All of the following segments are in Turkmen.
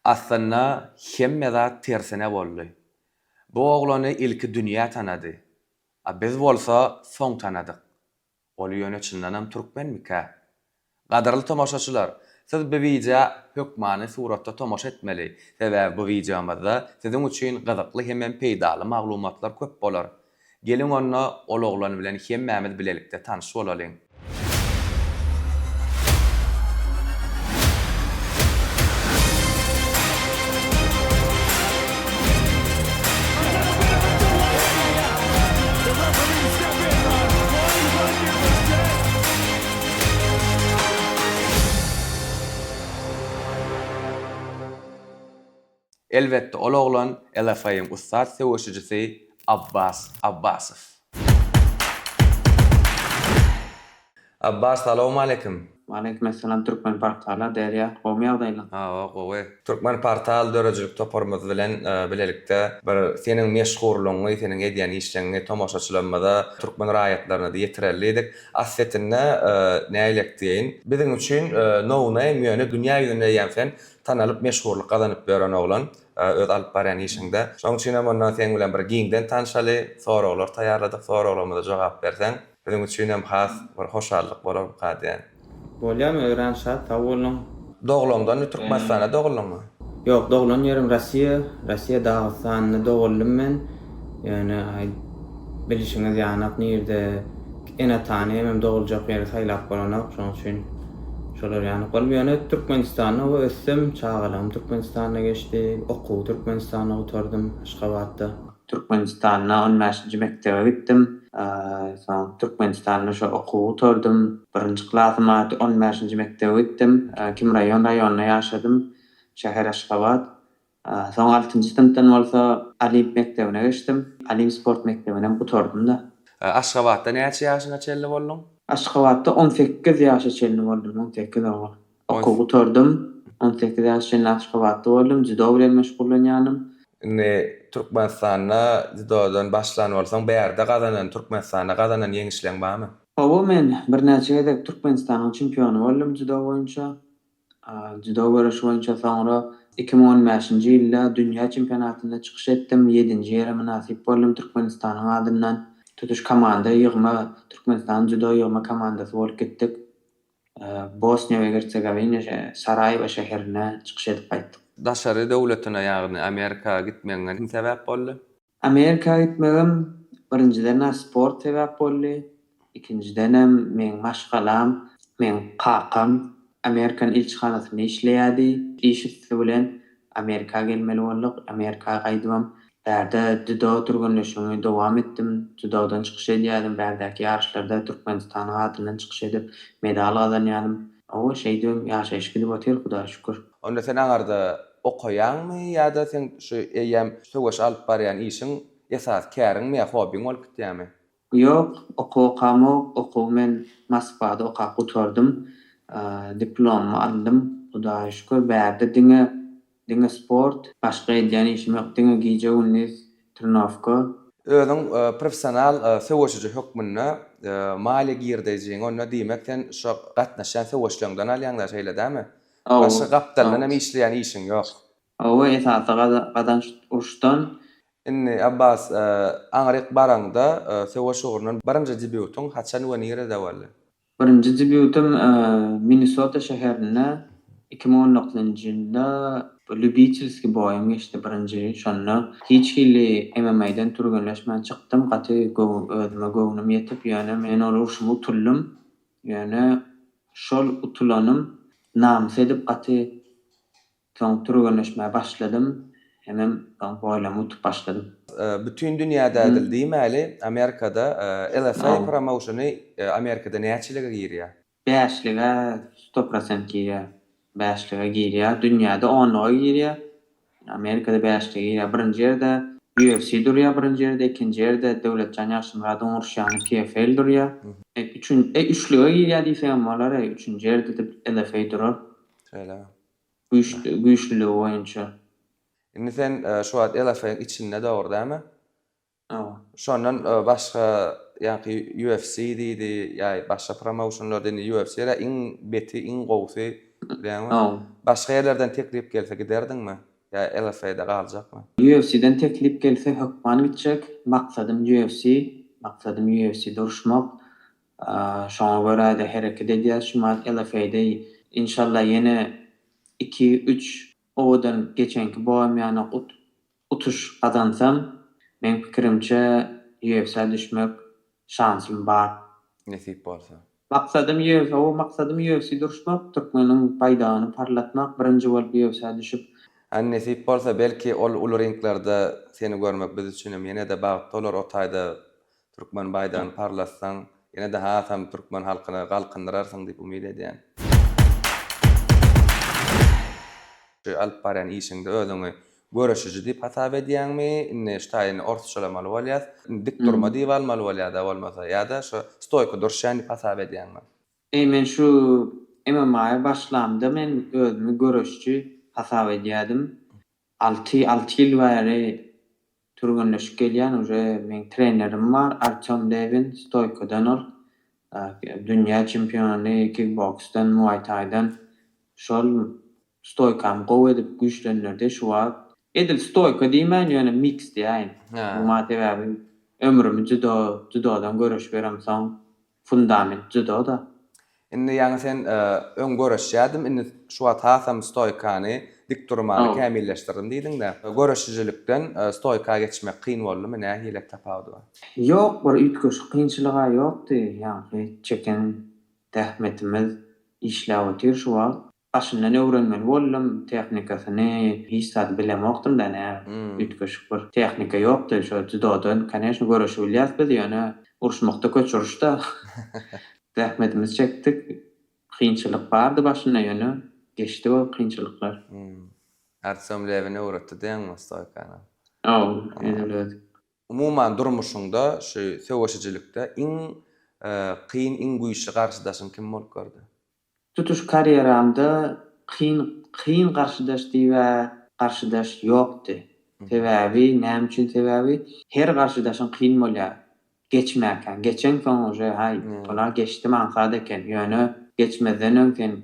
Aslında hemmede tersine boldy. Bu oglany ilki dünýä tanady. Biz bolsa soň tanadyk. Ol ýöne çyndanam türkmenmika? Gadarly tomoşaçylar, siz bu video hökmany suratda tomoşa etmeli. Sebäbi bu videomyzda sizin üçin gyzykly hemem peýdaly maglumatlar köp bolar. Gelin onda ol oglany bilen hemmämiz bilelikde tanyş bolalyň. Elbette ol oglan LFA'yň ustad söwüşçisi Abbas Abbasow. Abbas, salamu aleykum. Aleykümselam. Türkmen portala derya gowy ýagdaýlar. Gowy. Türkmen portal dörejilik toparmaz bilen bilelikde bir seniň meşgurlygyňy, seniň edýän işleňi tomoşaçylarymyza türkmen raýatlaryna ýetirellidik. Assetinde näýlik diýin? Biziň üçin nowna ýöne dünýä ýüzünde ýa-da tanalyp meşgurlyk gazanyp beren oglan öz alyp barýan işinde. Şoň üçin hem ondan sen bilen bir giňden tanşaly soralar taýýarladyk. Soralarymyza jogap bersen, biziň üçin hem has bir hoşallyk bolar bu kadýan. Bolýam öwrenşat tawulun. Doglandan Türkmenistana doglanmy? Ýok, doglan ýerim Russiýa Dagystanyna doglum men. Ýani bilişiňiz ýany nirde ene tany hem doguljak ýeri saýlap bolanyk, şoň üçin şolar ýany bolýany Türkmenistana we össem çağalam Türkmenistana geçdi, okuw Türkmenistana oturdum Aşgabatda. Türkmenistana 15-nji mektebe gitdim. Soň Türkmenistana şo okuw oturdum. 1-nji klasymda 15-nji mektebe gittim. Kim raýonyna ýaşadym. Şäher Aşgabat. Soň 6-njy sinipden bolsa Alim mektebine geçdim. Alim sport mektebine oturdum da. Aşgabatda näçe ýaşyňa çelli boldun? Aşgabatda 18 ýaşa çelli boldum. 18 ýaşa. Okuw oturdum. 18 ýaşa Aşgabatda boldum. Judo bilen meşgullanýanym. Türkmenistana judodan başlanyp bolsaň, bärde gazanan Türkmenistana gazanan ýeňişleň barmy? Owo men bir näçe gezek Türkmenistanyň çempiony boldum judo boýunça. Judo görüşi boýunça soňra 2015-nji ýylda dünýä çempionatynda çykyş etdim. 7-nji ýere nasip boldum Türkmenistanyň adyndan. Tutuş komanda ýygma Türkmenistan judo ýygma komandasy bolup gitdik. Bosniýa we Herzegovina Sarajevo şäherine çykyş edip gaýtdyk. Daşary döwletine ýagny Amerika gitmegiňe kim sebäp boldy? Amerika gitmegim birinciden sport sebäp boldy. İkinciden hem men maşgalam, men kakam Amerikan ilçhanasyna işleýärdi. İşi bilen Amerika gelmeli bolduk. Amerika gaýdym. Bärde judo turgunlaşymy dowam etdim. Judodan çykyş edýärdim. Bärdäki ýarşlarda Türkmenistanyň adyndan çykyş edip medal alýardım. O şeýdem ýaşaýyş gidip otyr, Hudaýa şükür. Onda sen aňarda okaýanmy ýa-da sen şu eýem söwüş alyp barýan işiň esas käriňmi ýa hobiň bolup gitýärmi? Ýok, okuw men Moskvada okap oturdum. Diplomy aldım. Hudaýa şükür. Bärde diňe sport, başga edýän işim ýok. Diňe giýje günniz trenoўka. Özüň professional söwüşçi hökmünde maly girdijiň, onda diýmek sen şo gatnaşan söwüşçilerden alýanlar şeýle dämi? Başga gapdandan hem işleýän işiň ýok. Owa esasy gadan urşdan. Inni Abbas, aňryk baranda söwüş ugrundan birinji debiutyň haçan we nerede boldy? Birinji debiutum Minnesota şäherinde 2019-njy ýylda Lubitselski boýum geçdi birinji. Şonda hiç hili MMA-den turgunlaşman çykdym. Gaty özüme göwnüm ýetip, ýani men ol urşumy utuldum. Ýani şol utulanym namys edip gaty soň turgunlaşmağa başladym. Hemen boýlamy utup başladym. Bütün dünýäde edildiýmeli Amerikada LFA promotiony Amerikada näçelige girýär? 5-lige 100% girýär. 5-lige girýär. Dünýäde 10-ly girýär. Amerikada 5-lige girýär. Birinji ýerde UFC durýar, birinji ýerde, ikinji ýerde döwletçan ýaşynlardan urşýany PFL durýar. Üçlige girýär diýsem bolar, üçünji ýerde de LFA durar. Şeýle. Güýçlüligi boýunça. Indi sen şu wagt LFA içinde dogry dämi? Şondan başga ýa-ki UFC diýdi, ýa başga promotionlar diýdi, UFC-de iň beti, iň gowsy Bilenmi? O Başga ýerlerden teklip gelse giderdiňmi? Ya LFA'da galjakmy? UFC'den teklip gelse hökman gitjek. Maksadım UFC, maksadım UFC duruşmak. Şoňa görä-de hereket edýär. Şuňa LFA'da inşallah ýene 2-3 owadan geçenki boýam ýany utuş kazansam, men pikirimçe UFC'e düşmek şansym bar. Nesip bolsa. Maksadım UFC, o maksadım UFC duruşmak, türkmeniň paýdagyny parlatmak, birinji bolup UFC'e düşüp. Nesip bolsa belki ol ringlerde seni görmek biz üçin ýene de bagtly bolar. O taýda türkmen baýdan parlatsaň, ýene de hasam türkmen halkyny galkyndyrarsың diýip umyt edýän. Şu alyp barýan işiňde özüňi göreşiji diýip hasap edýänmi? Inne ştaýyny ortaçylamaly bolýar. Dik durma diýip almaly bolýar-da bolmasa ýa-da şu stoýka durşan diýip hasap edýänmi? Men şu MMA başlamda men özümi göreşçi hasap edýärdim. 6 ýyl bäri türgünleşip gelýän, uje men trenerim bar, Artyom Levin, stoýkadan ol. Dünýä çempiony kickboksdan, Muay Thai'dan. Şol stoýkam gowy edip güýçlendirdi şu wagt. Edil stoýka diýmän, ýöne mix diýän. Bu matematik ömrümi judodan göreş beremsäň fundament judo da. Indi ýani sen öň göreşýärdim, indi şu wagt hasam stoýkany, dik durmany kämilleşdirdim diýdiň-de. Göreşijilikden stoýka geçmek kyn boldymy, nähilek tapawdy? Ýok, bir ütköş kynçylyga ýokdy. Ýani çeken tähmetimiz işläp otyr şu wagt. Başyndan öwrenmeli boldum, tehnikasyny hiç zat bilemokdym da nä. Ütköş bir tehnika ýokdy. Şu judodan конечно göreşip bilýäs biz ýöne uruşmakda köçürüşde. Tähmetimiz çekdik. Kynçylyk bardy başynda ýöne. Geçdi o kynçylyklar. Artyom Levin öwretdi diýäňmi stoýkany? Edildi. Umuman durmuşyňda şu söwüşijilikde iň kyn, iň güýçli garşydaşyň kim bolup gördi? Tutuş karyeramda kyn garşydaş diýip garşydaş ýokdy. Sebäbi, näme üçin sebäbi? Her garşydaşyň kyn bolýar. Geçmäken, geçen soň uje hay, olar geçdi maňsada eken. Ýöne geçmeden öňden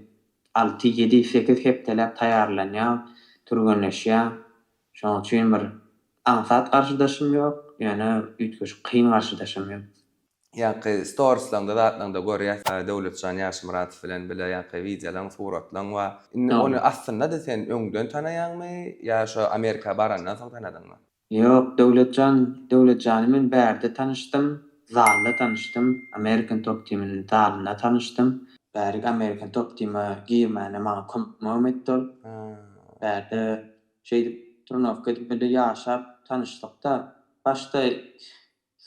6, 7, 8 hepdelep taýarlanýar, türgünleşýär. Şoň üçin bir ansat garşydaşym ýok, ýöne ütköş kyn garşydaşym ýok. Ýa-ni storieslarda zatlaňda görýäs, Dowletjan Ýaşmuratov bilen bile ýa-ni videolaryň, suratlaryň we ony aslynda da sen öňden tanaýanmy, ýa şu Amerika barandan soň tanadyňmy? Ýok, Dowletjany men bärde tanışdym, zalda tanışdym, American Top Team'iniň zalynda tanışdym. Bäri American Top Team'e girmäne maňa köpmem etdi. Bärde şeýdi turnovka edip bile ýaşap tanışdykda başda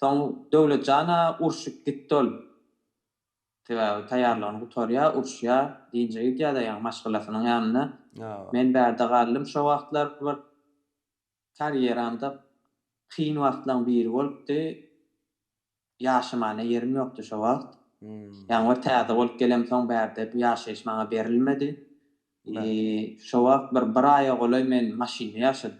soň Dowletjana urşup gitdi ol. Sebäbi taýarlanyp gutarýar, urşýar, diýince gidýär da ýa maşgalasynyň ýanyna. Men bärde galdym şo wagtlar bir karyeramda kyn wagtlaryň biri bolupdy. Ýaşamana ýerim ýokdy şo wagt. Ýani o täze bolup gelem soň bärde bu ýaşaýyş maňa berilmedi. Şo wagt bir aýa golay men maşyna ýaşadym.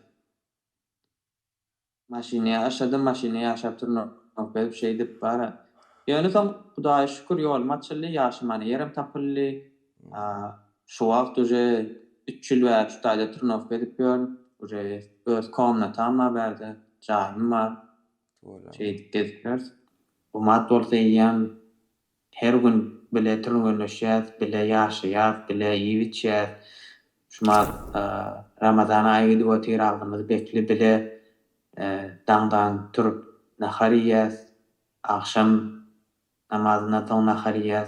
Maşyna ýaşap turnow berip şey dip bara. Ýöne soň Hudaýa şükür ýolum açyldy, ýaşamana ýerim tapyldy. Şo wagt uje 3 ýyl we şutaýda turnow berip ýörüm. Uje öz komnatam berdi, jaýym bar. Şey gezipler. Bu mat bolsa ýan her gün bile türgünleşýär, bile ýaşaýar, bile ýiwitýär. Şuma Ramazan aýy gidip otyr aldymyz bekli bile daňdan turup nahar ýýär, akşam namazyna soň nahar ýýär.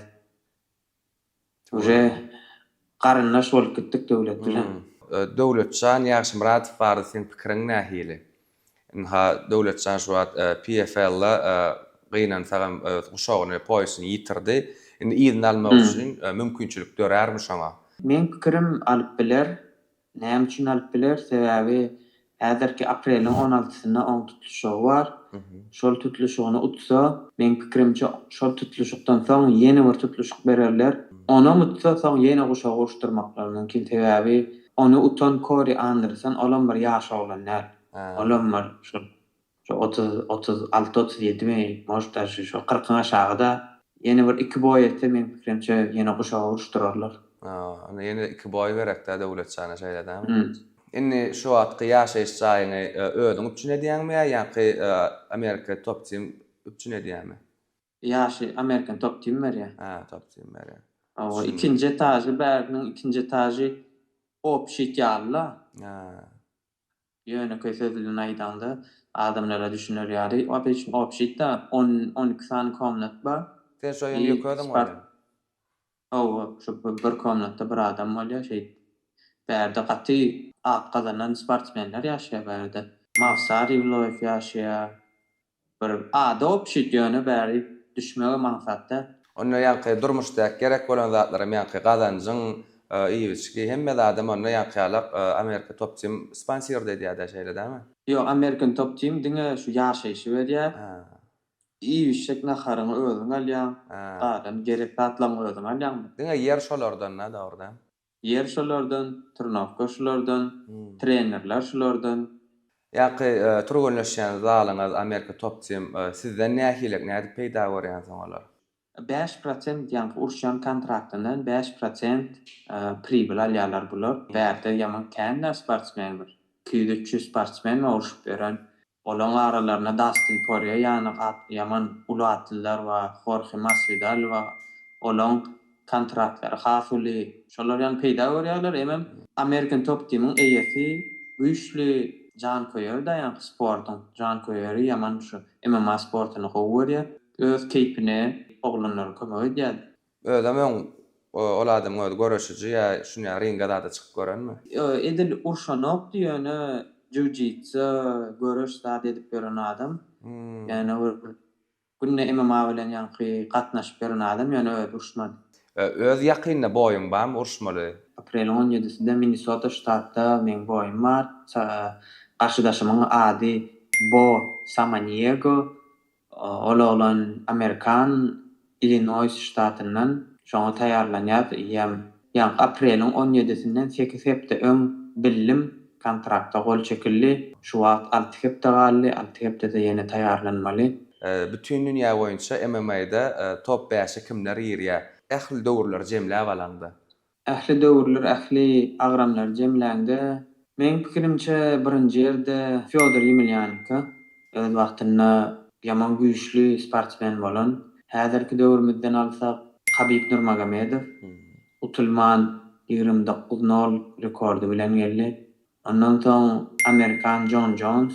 Uje garynlaş bolup gitdik döwlet bilen. Dowletjan Ýaşmuratov barada sen pikiriň nähili? Dowletjan şu wagt PFL-la gynan sagam uşagyny poýsyny ýitirdi. Indi ýyny almak üçin mümkinçilik görärmi şoňa? Men pikirim alyp biler. Näme üçin alyp biler? Sebäbi häzirki apreliň 16-syna oň tutuluşy bar. Şol tutuluşyny utsa, men pikirimçe şol tutuluşykdan soň ýene bir tutuluşyk bererler. Ona utsa soň ýene guşagy uruşdurmaklar mümkin. Sebäbi onu utan Corey Anderson olan bir ýaş oglanlar. Olan bir şu 36-37 mi, možda şu 40 aşağıda ýene bir 2 boy etse men pikirimçe ýene guşagy uruşdurarlar. Ony ýene 2 boý berekde döwlet çana şeýledämi? Hmm. Inni şu wagtky ýaşaýyş jaýyny özüň üçin edýänmi ýa-ki Amerika top team üçin edýänmi? Ýaşy Amerikan top team berýär. Top team berýär. O ikinji etaji Bergniň ikinji etaji opşit ýalyla. Ýöne köýsezliň aýdanda adamlara düşünür ýaly. Opşitde 10-12 sany komnat bar. Sen şo ýene ýökdüm bolýar. Şu bir komnatda bir adam bolýar şeý. Berde gaty at gazanan sportsmenler ýaşaýar berde. Mavsar Ivloev ýaşaýar. Bir ada opşit ýöne bäri düşmege maksatda. Onda ýa-ki durmuşda gerek bolan zatlara ýa-ki gazanjyň iýiçki hemme adam onda ýa-ki Amerika top team sponsor edýär şeýledämi? Yo, American top team diňe şu ýaşaýyşy berýär. İýişek naharyň özüň alýan. Gadan gerek atlamak özüň alýan. Diňe ýer şolardan dagyrda. Yer şolardan, turnavka şolardan, trenerler şolardan. Ýa-ki turgunlaşýan zalyňyz Amerika top team sizden nähilek näde peýda bolýan soňalar? 5% ýa-ni urşan kontraktynyň 5% pribil alýarlar bular. Bäde ýaman kände sportsmen bir. 200 sportsmen urşup beren. Olaň aralaryna Dustin Poirier ýa-ni ýaman uly atlylar we Jorge Masvidal we olaň kontraktları hasuly. Şolar ýa-ni peýda bolýarlar. Emem American top team'iň eýesi güýçli Jan Koyer da ýa-ni sportyň Jan Koyer ýaman şu MMA sportyny gowurýar. Öz keypine oglanlar kömek edýär. Özüm ol adam öz görüşüji ýa şuňa ringe da çykyp görenmi? Edil urşanok diýene jiu-jitsu görüş zat edip beren adam. Ýani günne MMA bilen ýa-ni gatnaşyp beren adam ýani öz urşmady. Öz ýakynyna boýun barmy urşmaly? Aprel 17-sinde Minnesota ştatda men boýum bar. Karşıdaşymyň ady Bo Samaniego. Olan Amerikan Illinois ştatyndan şoňa taýarlanýar. Ýa apreliň 17-sinden 8 hepde öň bilim kontrakta gol çekildi. Şu wagt 6 hepde galdy, 6 hepde ýene taýarlanmaly. Bütün dünýä boýunça MMA-da top 5 kimler ýerýär? Ähli döwürler jemläp alanda. Ähli döwürler, ähli agramlar jemländi. Men pikirimçe birinji ýerde Fyodor Yemelyanenko öz wagtyna ýaman güýçli sportsmen bolan. Häzirki döwürmizden alsak Habib Nurmagomedov utulman 29-0 rekordy bilen geldi. Ondan soň Amerikan John Jones,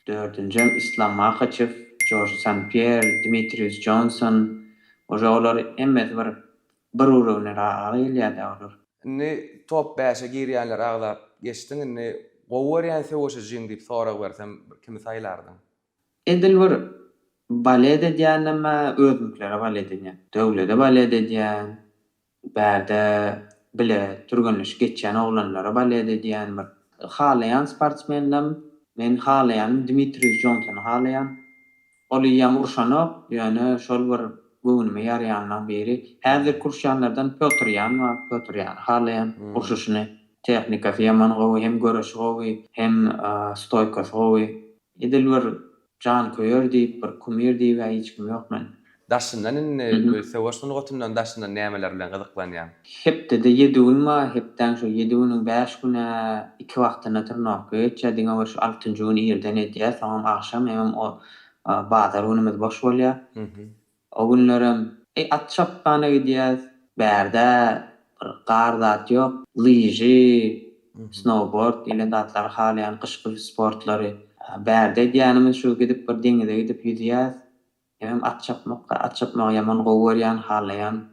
4-nji Islam Makhachev, George St. Pierre, Demetrius Johnson, ojalar emmes bir urugyna raýylýar olur. Ni top 5'e girýänler agzap geçdiň, ni gowurýan sewşe jiň diýip sorag bersem kimi saýlardyn? Edil bir balet edýänme özüňklere balet edýän. Döwlete balet edýän. Bärde bile turgunlyş geçýän oglanlara balet edýän bir halayan sportsmenler. Men halayan Demetrius Johnson halayan. Oly ýam urşanok, ýani şol bir göwnüme ýaraýandan beri. Häzir kurşanlardan Petr Yan halayan urşuşyny tehnikasy ýaman gowy, hem görüşi gowy, hem stoykasy gowy. Edil bir Jan Koyer diýip bir kumir diýip hiç kim ýok men. Daşyndan sewşyny gotyndan daşyndan nämeler bilen gyzyklanýan? Hepde de 7 gün ma, hepden şu 7 günüň 5 güne 2 wagtyna tırnawka geçýär. Diňe bir 6-njy gün ýerden edýär, soňra akşam hem o bazar günümiz boş bolýar. O günlerim at çapmana gidýär. Bärde bir gar zat ýok. Lyji, snowboard ile datlar halayan kışky sportlary. Bärde edýänimiz şu gidip bir deňize gidip ýüzýär. Hem at çapmak ýaman gowurýan, halayan.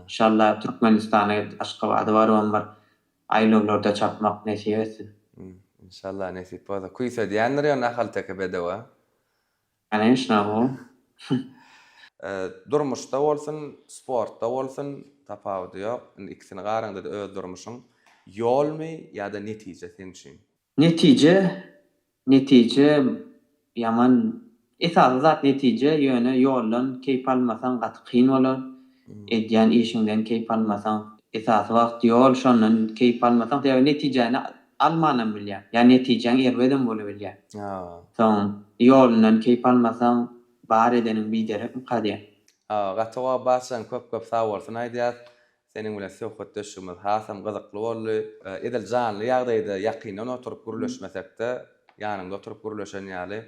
İnşallah Türkmenistana Aşgabatda barwan bar. Aýlaglarda çapmak näsip etsin. İnşallah näsip bolsa. Kuýsa diýenler ýa nahal teke bedewa. Ana inşallah. Durmuşda bolsun, sportda bolsun, tapawudy ýok. İkisini garaňda da öz durmuşyň ýolmy ýa-da netije sen üçin? Netije ýaman esasy zat netije ýöne ýoldan keýp almasaň gaty kyn bolar. Edýän işiňden keýp almasaň esasy wagt ýol şondan keýp almasaň da netijeni almanam bilýär. Ýa netijeň erbeden bolup bilýär. Soň ýolundan keýp almasaň bar edenin biderek kadýar. Gatyga basan köp sag bolsun aýdýar. Senin bilen söhbet döşümüz hasam gyzykly boldy. Edil janly ýagdaýda ýakynan oturup gürleşmesek-de, ýanynda oturup gürleşen ýaly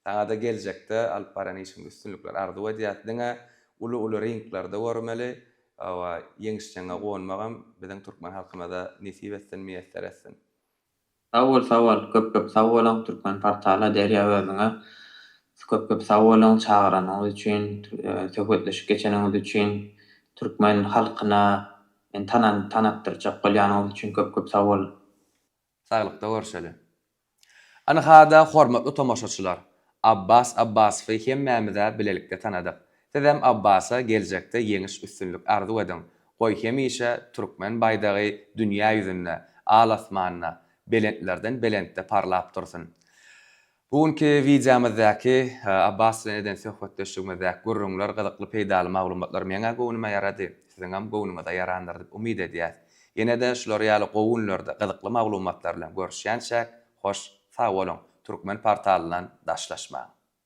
saňa da geljekde alyp baran işiň üstünlikler arzuw edýät diňe uly ringlerde görmeli we ýeňişçeňe gonmagam biziň türkmen halkymyza nesip etsin, meýesser etsin. Sawol, köp sağ bolan Türkmen portala derýa özüňe köp sağ bolan çağıranyňyz üçin, söhbetleşip geçeniňiz üçin, türkmen halkyna tanapdyrjak bolýanyňyz üçin köp sağ bolun. Saglyqda görşeli. Anhada hormatly tomoşaçylar, Abbas Abbasowy hemmämize bilelikde tanadyk. Sizem Abbasa geljekde ýeňiş üstünlik arzuw edin. Goý hemişe türkmen baýdagy dünýä ýüzünde, alasmanyna belentlerden belentde parlap dursun. Bugünkü videomyzdaki Abbas bilen eden söhbetleşigimizde gurrunlar gyzykly peýdaly maglumatlar meňe gowunuma ýarady. Siziňem gowunuma da ýarandyr diýip umyt edýäs. Ýene-de şular ýaly gowunlarda gyzykly maglumatlar bilen görüşýänçä hoş sag bolun. Türkmen portalynyň daşlaşma.